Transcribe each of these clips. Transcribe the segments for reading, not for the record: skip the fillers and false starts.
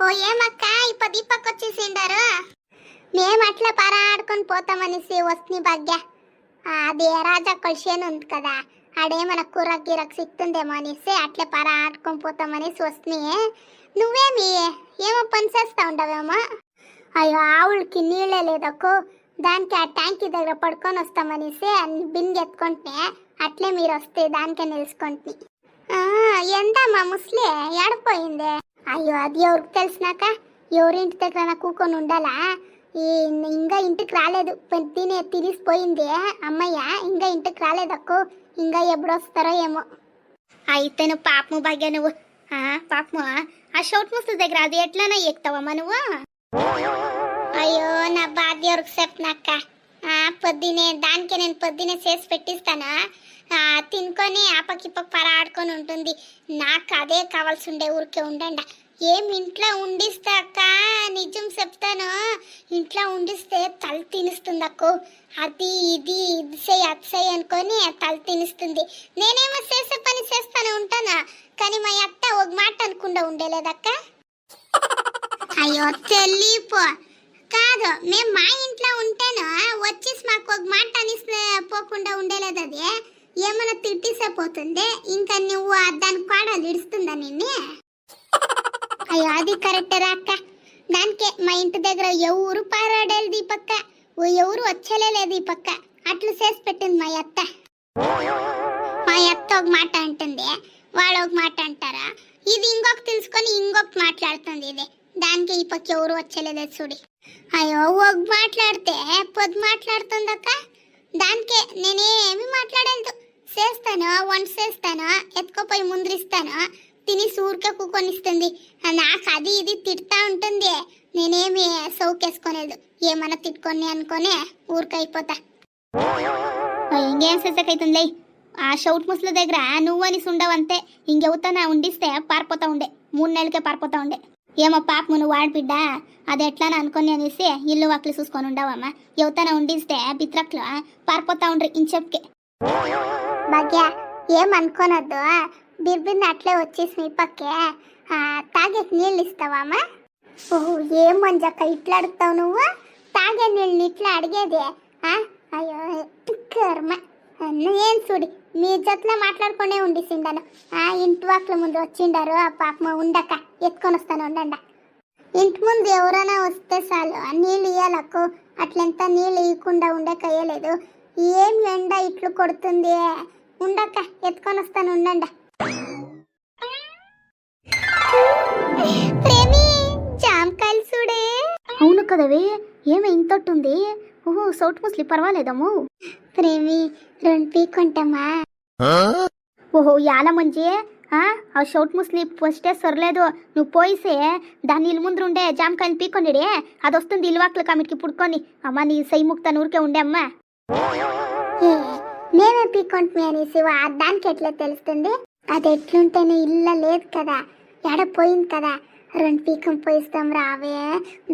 ఓ ఏమక్క ఇప్ప దీపకొచ్చేసిండారు. మేము అట్లా పరాడుకొని పోతామనేసి వస్తుంది భాగ్య. అది రాజా కొల్షేన్ ఉంది కదా, ఆడేమన్నా కూర గిరకు సిక్తుందేమో అనేసి అట్లే పరాడుకొని పోతామనేసి వస్తుంది. నువ్వేమి ఏమో పని చేస్తా ఉండవేమో. అయ్యో ఆవులకి నీళ్ళే లేదక్కో, దానికి ఆ ట్యాంకీ దగ్గర పడుకొని వస్తామనేసి బిందె ఎత్తుకుంటే అట్లే మీరు వస్తే దానికే నిలుచుకుంటుంది. ఎంతమ్మా ముస్లి ఏడపోయిందే? అయ్యో అది ఎవరికి తెలిసినాక ఎవరింటి దగ్గర కూకొని ఉండాలా? ఇంకా ఇంటికి రాలేదు, తిరిసిపోయింది అమ్మయ్య, ఇంకా ఇంటికి రాలేదక్కు, ఇంకా ఎప్పుడు వస్తారో ఏమో. అయితే నువ్వు పాపము భాగ్య, నువ్వు పాపము ఆ షౌట్ ముస్లి దగ్గర అది ఎట్లనా ఎక్కుతావమ్మా నువ్వు? అయ్యో నా బాధ ఎవరికి చెప్పినాక, పొద్దునే దానికి నేను పొద్దునే చేసి పెట్టిస్తాను, తినుకొని ఆపకిప్పకి పరాడుకొని ఉంటుంది. నాకు అదే కావాల్సి ఉండే, ఊరికే ఉండండి. ఏం ఇంట్లో ఉండిస్తే అక్క, నిజం చెప్తాను, ఇంట్లో ఉండిస్తే తల తినిస్తుంది అక్కు. అది ఇది చేయి అది చేయి అనుకొని తల తినిస్తుంది. నేనేమో చేసే పని చేస్తానే ఉంటాను, కానీ మా అత్త ఒక మాట అనుకుండా ఉండేలేదక్క. అయ్యో తెలియపో కాదు, మేము మా ఇంట్లో ఉంటాను వచ్చేసి మాకు ఒక మాట అనిస్తే పోకుండా ఉండేలేదు. అది ఏమైనా తిట్టిసేపోతుంది, ఇంకా నువ్వు దానికి కూడా ఇడుస్తుందా నిన్నే? అయ్యో అది కరెక్ట్ రాక్క, దానికే మా ఇంటి దగ్గర ఎవరు పారాడేది ఈ పక్క, ఎవరు వచ్చేలేదు ఈ పక్క, అట్లా చేసి పెట్టింది మా అత్త. మా అత్త ఒక మాట అంటుంది, వాళ్ళు ఒక మాట అంటారా, ఇది ఇంకొక తెలుసుకొని ఇంకొక మాట్లాడుతుంది. ఇది దానికి ఈ పక్క ఎవరు వచ్చేలేదే చూడి. అయ్యో ఒక మాట్లాడితే పొద్దు మాట్లాడుతుందక్క, దానికే నేనేమి మాట్లాడలేదు. చేస్తాను, వంట చేస్తాను, ఎత్తుకోపోయి ముందరిస్తాను, తిని ఊరికే కూకొనిస్తుంది. నాకు అది ఇది తిడతా ఉంటుంది, నేనేమి సౌకేసుకోలేదు. ఏమన్నా తిట్టుకొని అనుకొని ఊరికైపోతా. ఇంకేం చేసేకైతుంది ఆ షౌట్ ముస్ల దగ్గర నువ్వని ఉండవంతే, ఇంకెవుతానా ఉండిస్తే పారిపోతా ఉండే, 3 నెలలకే పారిపోతా ఉండే. ఏమో పాపము నువ్వు వాడిపిడ్డా, అది ఎట్లా అనుకొని అనేసి ఇల్లు వాకిలి చూసుకొని ఉండవమ్మా. ఎవతన ఉండిస్తే బిత్రక్లు పారిపోతా ఉండ్రి ఇంచెప్కే. భాగ్య ఏమనుకోనద్దు, బిర్బింది అట్లే వచ్చేసి మీ పక్కే తాగే నీళ్ళు ఇస్తావమ్మా? ఓహో ఏం మంజక్క ఇట్లా అడుగుతావు నువ్వు? తాగే నీళ్ళు ఇట్లా అడిగేది? అయ్యో కర్మ, ఏం చూడి మీ జతలో మాట్లాడుకునే ఉండిసిండాను. ఇంటి వాకిల ముందు వచ్చిండారు, పాప ఉండక ఎత్తుకొని వస్తాను ఉండండి. ఇంటి ముందు ఎవరైనా వస్తే చాలు నీళ్ళు ఇయ్యాలకు, అట్లంతా నీళ్ళు ఇవ్వకుండా ఉండకయ్యలేదు. ఏం ఎండ ఇట్లు కొడుతుంది, ఉండక ఎత్తుకొని వస్తాను ఉండండి. ప్రేమి జామకాయలు చూడే. అవును కదవే, ఏమి ఇంతొట్టుంది? ఓహో సౌట్ ముస్లి పర్వాలేదమ్ము. ప్రేమి 2 పీకుంటామా? ఓహో యాల మంచి, ఆ షౌట్ ముస్లి ఫస్టే సొరలేదు, నువ్వు పోయిసే దాని ఇల్లు ముందు ఉండే జామకాయలు పీకొనిడే, అది వస్తుంది ఇల్లువాకులు కమిటికి పుడుకొని. అమ్మ నీ సై ముక్త ఊరికే ఉండే అమ్మా. మేమే పీక్కుంటుమే అనేసి దానికి ఎట్లా తెలుస్తుంది? అది ఎట్లుంటేనే ఇల్లు లేదు కదా, ఎడ పోయింది కదా. 2 పీకం పోయిస్తాం రావే,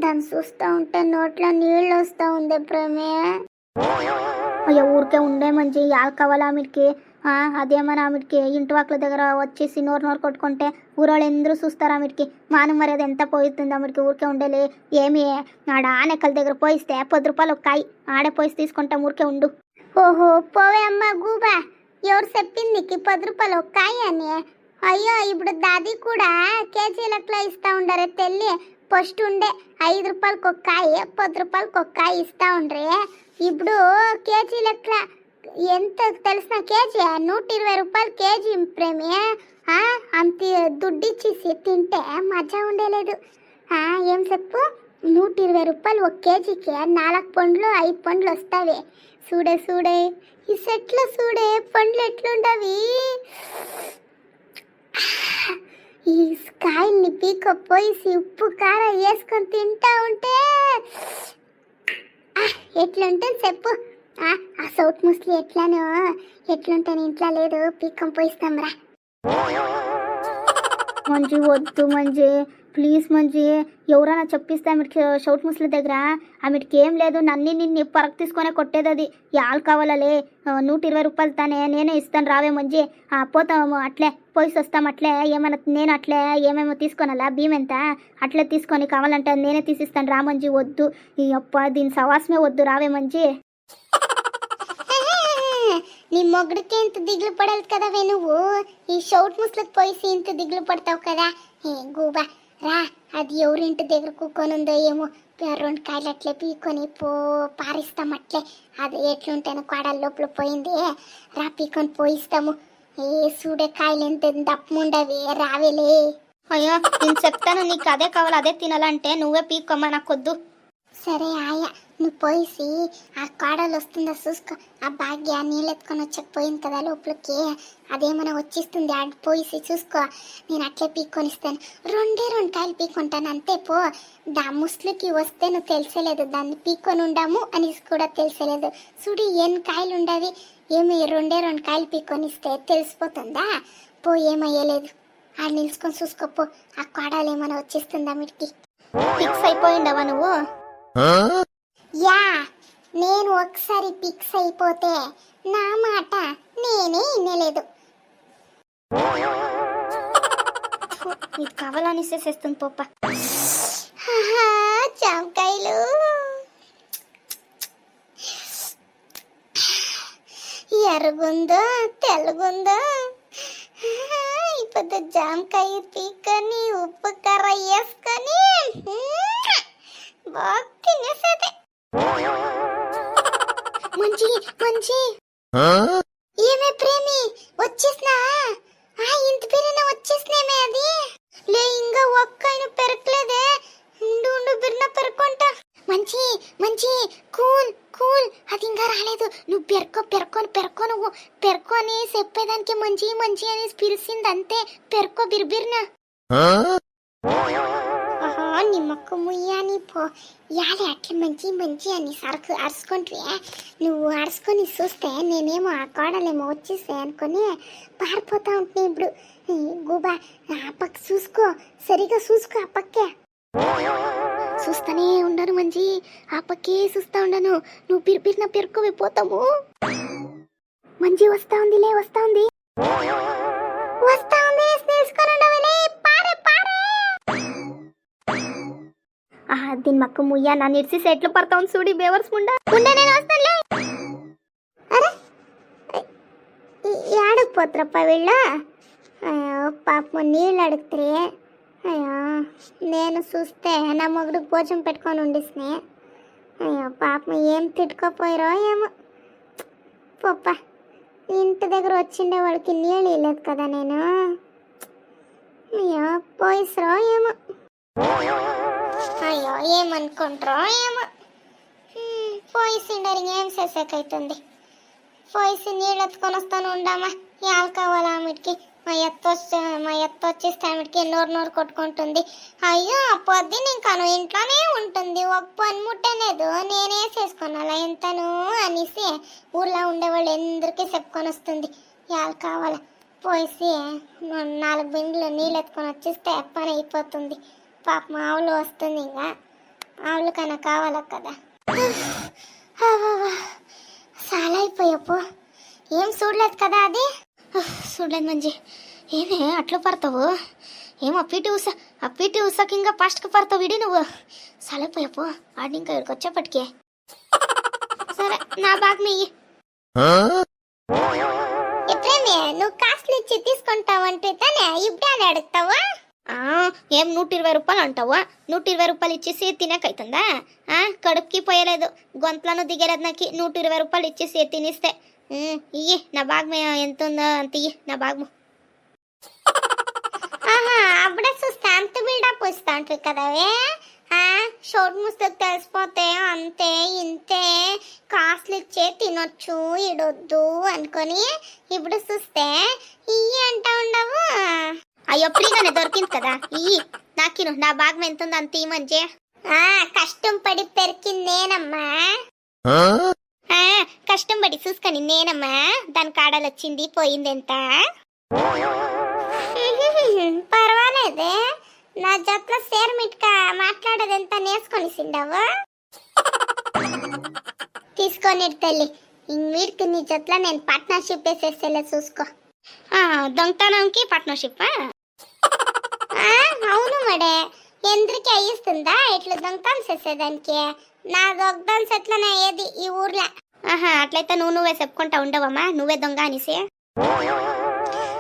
దాన్ని చూస్తూ ఉంటే నోట్లో నీళ్ళు వస్తూ ఉంది ప్రేమే. అయ్యో ఊరికే ఉండే మంచి యాల్ కావాలా ఆమెకి? అదేమన్నా ఆమెకి ఇంటి వాకుల దగ్గర వచ్చేసి నోరు కొట్టుకుంటే ఊరోళ్ళు ఎందరూ చూస్తారు ఆమెకి. మానం మరి అది ఎంత పోయిస్తుంది ఆమెకి, ఊరికే ఉండేలే. ఏమి ఆడ ఆనెక్కల దగ్గర పోయిస్తే 10 రూపాయలు ఒక కాయ, ఆడే పోయి తీసుకుంటాం, ఊరికే ఉండు. ఓహో పోవే అమ్మ గూబా, ఎవరు చెప్పింది నీకు 10 రూపాయలు ఒక కాయ అని? అయ్యో ఇప్పుడు దాది కూడా కేజీ లెక్కలో ఇస్తా ఉండరే తెల్లి. ఫస్ట్ ఉండే 5 రూపాయలకు ఒక కాయ, 10 రూపాయలకు ఒక కాయ ఇస్తా ఉండ్రే. ఇప్పుడు కేజీ లెక్క ఎంత తెలిసిన, కేజీ 120 రూపాయలు కేజీ ప్రేమి. అంత దుడ్డు ఇచ్చేసి తింటే మజా ఉండలేదు. ఏం చెప్పు, 120 రూపాయలు ఒక కేజీకి 4 పండ్లు 5 పండ్లు వస్తాయి. చూడే ఈ సెట్లో చూడే పండ్లు ఎట్లుండవి. ఈ కాయల్ని పీకపోయి ఉప్పు కారం వేసుకొని తింటా ఉంటే ఎట్లుంటుంది చెప్పు. ఆ సౌట్ ముస్లి ఎట్లుంటాను, ఇంట్లో లేదు, పీకం పోయిస్తాం రా. మంచి వద్దు మంచి, ప్లీజ్ మంజి, ఎవరైనా చెప్పిస్తే ఆమెకి షౌట్ ముసలి దగ్గర ఆమెకి ఏం లేదు, నన్ను నిన్ను పరకు తీసుకొనే కొట్టేది అది. యాళ్ళు కావాలలే, 120 రూపాయలు తానే, నేనే ఇస్తాను రావే మంజి. పోతాము అట్లే, పోయిసి వస్తాం అట్లే. ఏమైనా నేను అట్లే ఏమేమో తీసుకోనాలా, బియ్యం ఎంత అట్లే తీసుకొని కావాలంటే నేనే తీసిస్తాను రా మంజి. వద్దు ఈ అప్ప దీని సవాసమే వద్దు, రావే మంజి. నీ మొగుడికి ఇంత దిగులు పడాలి కదవే నువ్వు, ఈ షౌట్ ముసలికి పోయి ఇంత దిగులు పడతావు కదా. గూబా రా, అది ఎవరింటి దగ్గర కూకొనుందో ఏమో, 2 కాయలు అట్లే పీకొని పారిస్తాం అట్లే. అది ఎట్లుంటేనో కాడల లోపల పోయింది, రా పీకొని పోయిస్తాము. చూడే కాయలు ఎంత దప్పముండవి, రావేలే. అయ్యో నేను చెప్తాను, నీకు అదే కావాలి అదే తినాలంటే నువ్వే పీక్కోమ్మా, నాకొద్దు. సరే ఆయా, నువ్వు పోయిసి ఆ కాడలు వస్తుందా చూసుకో. ఆ భాగ్య నీళ్ళు ఎత్తుకొని వచ్చకపోయింది కదా లోపలికి, అదేమైనా వచ్చిస్తుంది ఆడ పోయిసి చూసుకో. నేను అట్లే పీక్కొని ఇస్తాను, 2 కాయలు పీక్కుంటాను అంతే. పో, ముస్లికి వస్తే నువ్వు తెలిసలేదు, దాన్ని పీక్కొని ఉండాము అని కూడా తెలిసలేదు. చూడు ఎన్ని కాయలు ఉండవి, ఏమి 2 కాయలు పీక్కొని ఇస్తే తెలిసిపోతుందా. పో, ఏమయ్యలేదు, ఆడ నిలుచుకొని చూసుకోపో. ఆ కాడలు ఏమైనా వచ్చేస్తుందా మిడికి. ఫిక్స్ అయిపోయిండవా నువ్వు? యా, నేను ఒకసారి ఫిక్స్ అయిపోతే నా మాట నేనే వినలేదు. ఇది కావాలని చేసేస్తుంది పోప్ప. జామకాయలు ఎర్రగుందో తెల్లగుందో, ఇప్పుడు జామకాయ పీకొని ఉప్పు కర్ర వేసుకొని బాగా తినేసేదే. మంచి మంచి ఏమే ప్రేమి వచ్చేసినా, ఇంత పేరైనా వచ్చేసినేమే. అది లే, ఇంకా ఒక్కైనా పెరకలేదే. ఉండు ఉండు, బిర్న పెరుకుంటా. మంచి మంచి కూల్ కూల్, అది ఇంకా రాలేదు. నువ్వు పెరుకో నువ్వు పెరుకొని చెప్పేదానికి మంచి మంచి అని పిలిచింది అంతే. పెరుకో బిర్బిర్న. నిమ్మకు ముయ్యాని పో, యాలే అట్లా మంచి మంచి అని సరుకు అరుచుకుంటే నువ్వు అరుచుకొని చూస్తే నేనేమో ఆ కోడలేమో వచ్చేసాయి అనుకొని పారిపోతా ఉంటున్నా. ఇప్పుడు గుబా ఆ పక్క చూసుకో, సరిగా చూసుకో. ఆ పక్కే చూస్తానే ఉండను మంచి, ఆ పక్కే చూస్తా ఉండను. నువ్వు పిరిపిరిన పెరుకు పోతాము. మంచి వస్తా ఉందిలే, వస్తా ఉంది. దీని మక్క ముయ్యా నన్ను ఇడిసి సెట్లు పడతావు చూడి, బేవర్స్ ముండా. నేను వస్తానులే. అరే ఏడకపోతారప్ప వీళ్ళ, పాప నీళ్ళు అడుగుతారే. అయ్యో, నేను చూస్తే నా మొగుడికి భోజనం పెట్టుకొని ఉండిస్నే. అయ్యో పాపం ఏం తిట్టుకోపోయారో ఏమో. పప్ప ఇంటి దగ్గర వచ్చిండే వాడికి నీళ్ళు ఇవ్వలేదు కదా నేను. అయ్యో పోయిసరో ఏమో. అయ్యో ఏమనుకుంటారో ఏమో. పోయిసిండరు, ఏం చేసేకైతుంది. పోయిసి నీళ్ళు ఎత్తుకొని వస్తాను ఉండామా. యాలు కావాలా ఆమెకి, మా ఎత్త వచ్చేస్తే ఆమెకి నోరు కొట్టుకుంటుంది. అయ్యో పొద్దు ఇంకా ఇంట్లోనే ఉంటుంది, ఒక పని ముట్టలేదు, నేనే చేసుకున్నాలా ఎంతను అనేసి ఊళ్ళో ఉండేవాళ్ళు ఎందరికీ చెప్పుకొని వస్తుంది. యాలు కావాలా పోయిసి 4 బిందెలు నీళ్ళు ఎత్తుకొని వచ్చేస్తే పని అయిపోతుంది. పాప ఆవులు వస్తుంది, ఇంకా ఆవులు కన్నా కావాలా కదా. చాలా అయిపోయాపో, ఏం చూడలేదు కదా అది. చూడలేదు మంచి. ఏమే అట్లా పడతావు, ఏమో అప్పీటి ఉసాకి ఇంకా ఫాస్ట్గా పడతావు విడి నువ్వు. సలైపోయాపో, ఆడి ఇంకా ఇక్కడికి వచ్చేప్పటికే. సరే నా బాగా నెయ్యి. ఎప్పుడేమే నువ్వు కాస్ట్లు ఇచ్చి తీసుకుంటావంటే తానే ఇప్పుడు అది అడుగుతావా? ఏం 120 రూపాయలు అంటావా? 120 రూపాయలు ఇచ్చేసి తినకైతుందా? కడుపుకి పోయలేదు, గొంతులను దిగలేదు. నాకు 120 రూపాయలు ఇచ్చేసి తినిస్తే ఇయ్యి నా బాగు ఎంత ఉందో అంత ఇయ్యి నా బాగు. అప్పుడే చూస్తే అంత బిల్డప్ వస్తా ఉంటుంది కదవే. షోట్ ముస్తకు తెలిసిపోతే అంతే ఇంతే కాస్ట్లు ఇచ్చే తినొచ్చు ఇడొద్దు అనుకొని ఇప్పుడు చూస్తే ఇయ్యి అంటా ఉండవు. అయ్యో ఫ్రీగానే దొరికింది కదా, ఇయ్యి నాకిను నా భాగం ఎంత ఉందో అంత ఈ మంచి. కష్టం పడి పెరికింది నేనమ్మా, కష్టం పడి చూసుకొని నేనమ్మా. దాని కాడలు వచ్చింది పోయింది ఎంత. పర్వాలేదే, నా జట్ల సేర్ మిట్క మాట్లాడేదెంత నేర్చుకొని సిండావు తీసుకొని తల్లి వీడికి నీ జట్ల నేను పార్ట్నర్షిప్ వేసేసేలా చూసుకో దొంగతనంకి పార్ట్నర్షిప్ అవును మడే ఎందరికి అయ్యిస్తుందా ఇట్లా దొంగతనం చేసేదానికి నా దొంగతనం సెట్లనే ఏది ఈ ఊర్లో అట్లయితే నువ్వే చెప్పుకుంటా ఉండవమ్మా నువ్వే దొంగ అనేసి.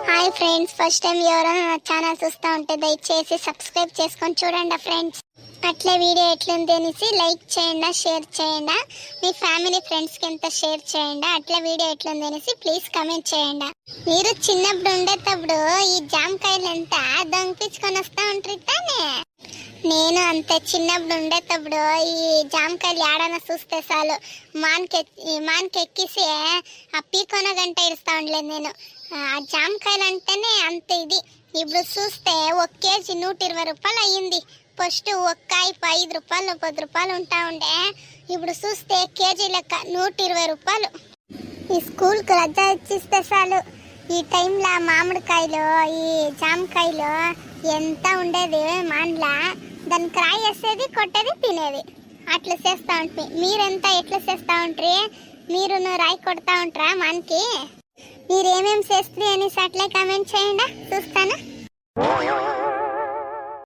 హాయ్ ఫ్రెండ్స్, ఫస్ట్ టైం ఎవరైనా నా ఛానల్ చూస్తూ ఉంటే దయచేసి సబ్స్క్రైబ్ చేసుకొని చూడండి ఫ్రెండ్స్. అట్లే వీడియో ఎట్లుంది అనేసి లైక్ చేయండి, షేర్ చేయండి, మీ ఫ్యామిలీ ఫ్రెండ్స్కి ఎంత షేర్ చేయండి. అట్లా వీడియో ఎట్లుంది అనేసి ప్లీజ్ కమెంట్ చేయండి. మీరు చిన్నప్పుడు ఉండేటప్పుడు ఈ జామకాయలు ఎంత దొంగిపించుకొని వస్తూ ఉంటారు తానే. నేను అంత చిన్నప్పుడు ఉండేటప్పుడు ఈ జామకాయలు ఏడన చూస్తే చాలు మాన్కెక్కిసి ఆ పీకొన గంట ఇడుస్తూ ఉండలేదు నేను. ఆ జామకాయలు అంటేనే అంత ఇది. ఇప్పుడు చూస్తే 1 కేజీ 120 రూపాయలు అయ్యింది. ఫస్ట్ ఒక్క 5 రూపాయలు 10 రూపాయలు ఉంటా ఉండే, ఇప్పుడు చూస్తే కేజీ లెక్క 120 రూపాయలు. ఈ స్కూల్కి రజా ఇచ్చిస్తే చాలు ఈ టైంలో మామిడికాయలు ఈ జామకాయలు ఎంత ఉండేది మాండ్ల, దానికి రాయి వేసేది కొట్టేది తినేది అట్లా చేస్తూ ఉంటుంది. మీరెంత ఎట్లా చేస్తూ ఉంటారు? మీరు రాయి కొడతా ఉంటారా మాన్కి? మీరేమేమి చేస్తుంది అనేసి అట్లే కామెంట్ చేయండి, చూస్తాను.